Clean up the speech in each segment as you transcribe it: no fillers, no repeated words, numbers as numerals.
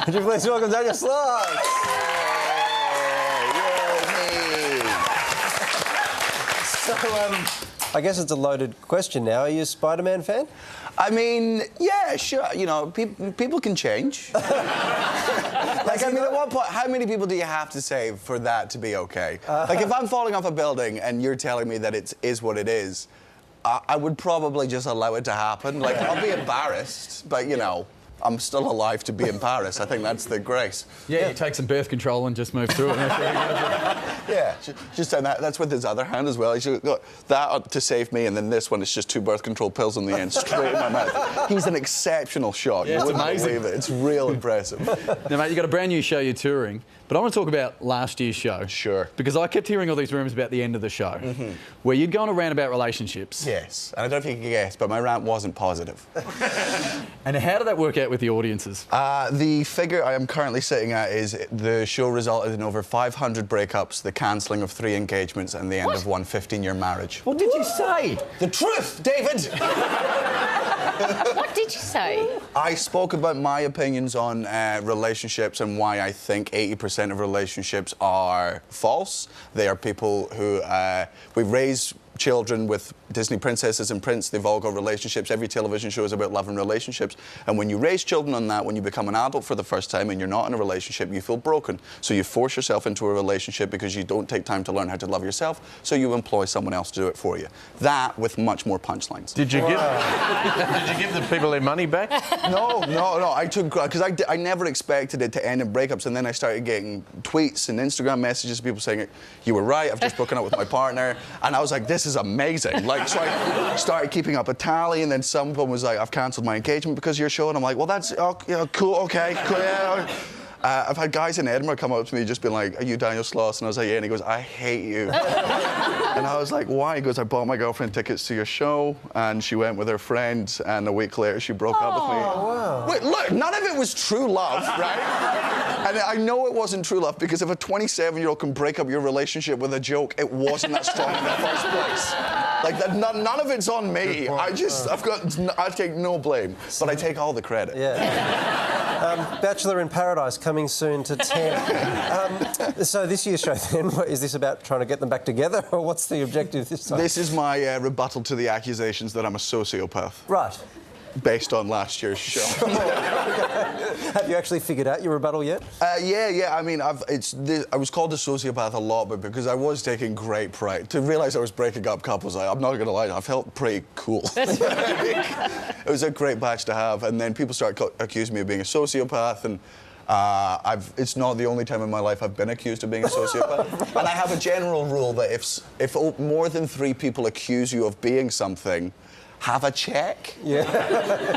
Would you please welcome Daniel Sloss? So, I guess it's a loaded question now. Are you a Spiderman fan? I mean, yeah, sure. You know, people can change. Like, I mean, at one point, how many people do you have to save for that to be okay? Like, if I'm falling off a building and you're telling me that it is what it is, I would probably just allow it to happen. Like, I'll be embarrassed, but, you know, I'm still alive to be in Paris. I think that's the grace. Yeah, you take some birth control and just move through it. Yeah, just done that. That's with his other hand as well. He's got that to save me, and then this one is just 2 birth control pills on the end, straight in my mouth. He's an exceptional shot. Yeah, you wouldn't amazing. believe it. It's real impressive. Now, mate, you've got a brand new show you're touring, but I want to talk about last year's show. Sure. Because I kept hearing all these rumours about the end of the show, where you'd go on a rant about relationships. Yes, and I don't know if you can guess, but my rant wasn't positive. And how did that work out with the audiences? The figure I am currently sitting at is the show resulted in over 500 breakups, the cancelling of 3 engagements, and the end of one 15-year marriage. What did you say? The truth, David! What did you say? I spoke about my opinions on relationships and why I think 80% of relationships are false. They are people who we raise children with Disney princesses and prince. They've all got relationships. Every television show is about love and relationships. And when you raise children on that, when you become an adult for the first time and you're not in a relationship, you feel broken. So you force yourself into a relationship because you don't take time to learn how to love yourself, so you employ someone else to do it for you. That with much more punchlines. Did you give the people their money back? No. I took, because I never expected it to end in breakups, and then I started getting tweets and Instagram messages, people saying, you were right, I've just broken up with my partner, and I was like, this is amazing. Like, so I started keeping up a tally, and then someone was like, I've cancelled my engagement because of your show, and I'm like, well, that's cool, okay, cool, yeah. I've had guys in Edinburgh come up to me just being like, are you Daniel Sloss? And I was like, yeah. And he goes, I hate you. And I was like, why? He goes, I bought my girlfriend tickets to your show, and she went with her friend, and a week later she broke up with me. Wow. Wait, look, none of it was true love, right? And I know it wasn't true love, because if a 27-year-old can break up your relationship with a joke, it wasn't that strong in the first place. Like, that, none of it's on me. I take no blame, but I take all the credit. Yeah. Bachelor in Paradise coming soon to 10. So this year's show then, is this about trying to get them back together, or what's the objective this time? This is my rebuttal to the accusations that I'm a sociopath. Right. Based on last year's show. Have you actually figured out your rebuttal yet? Yeah. I mean, I was called a sociopath a lot, but because I was taking great pride. To realise I was breaking up couples, I'm not going to lie, I felt pretty cool. It was a great batch to have, and then people started accusing me of being a sociopath, and it's not the only time in my life I've been accused of being a sociopath. Right. And I have a general rule that if more than 3 people accuse you of being something, have a check. Yeah.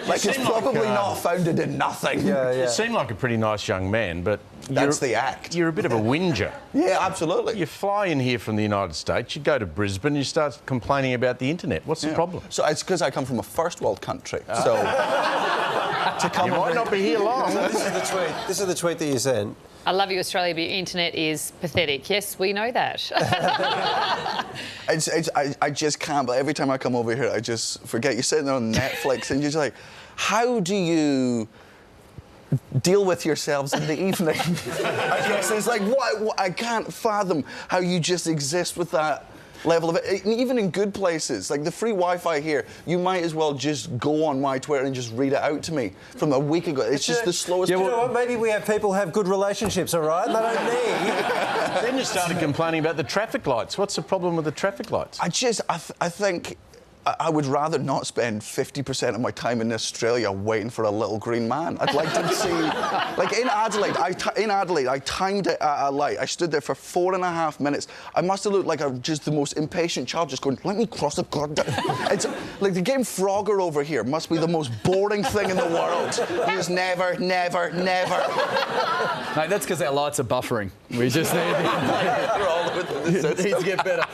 Like, it's probably not founded in nothing. Yeah. You seem like a pretty nice young man, but that's the act. You're a bit of a whinger. Yeah, absolutely. You fly in here from the United States, you go to Brisbane, you start complaining about the internet. What's the problem? So it's because I come from a first world country. So to come, you might not be here long. So this is the tweet that you sent. I love you, Australia, but your internet is pathetic. Yes, we know that. I just can't. But every time I come over here, I just forget. You're sitting there on Netflix, and you're just like, how do you deal with yourselves in the evening? I guess it's like, what? I can't fathom how you just exist with that level of it. Even in good places, like the free Wi-Fi here, you might as well just go on my Twitter and just read it out to me from a week ago. It's just the slowest. Yeah, you know what? Maybe we have people who have good relationships, all right? They don't need. Then you started complaining about the traffic lights. What's the problem with the traffic lights? I think I would rather not spend 50% of my time in Australia waiting for a little green man. I'd like to see, like in Adelaide, I timed it at a light. I stood there for 4.5 minutes. I must have looked like just the most impatient child, just going, let me cross the goddamn. It's like the game Frogger over here must be the most boring thing in the world. Just never. Mate, that's because our lights are buffering. We just need to get better.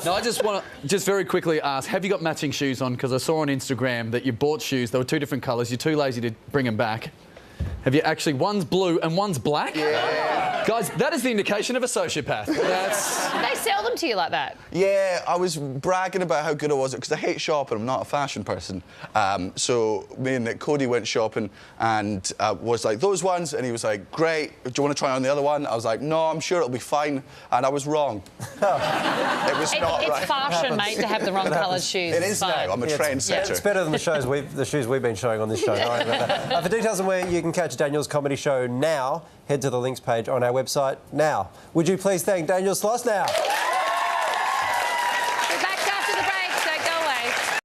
No, I just want to very quickly ask, have you got matching shoes on? Because I saw on Instagram that you bought shoes. They were 2 different colours. You're too lazy to bring them back. Have you actually? One's blue and one's black? Yeah. Guys, that is the indication of a sociopath. That's... They sell them to you like that? Yeah, I was bragging about how good I was because I hate shopping. I'm not a fashion person. So me and Cody went shopping and was like, those ones. And he was like, great. Do you want to try on the other one? I was like, no, I'm sure it'll be fine. And I was wrong. It was not right. It's fashion, mate, to have the wrong coloured shoes. It is now. I'm a trendsetter. It's better than the shoes we've been showing on this show. Don't worry about that. For details on where you can catch Daniel's comedy show now, head to the links page on our website now. Would you please thank Daniel Sloss now?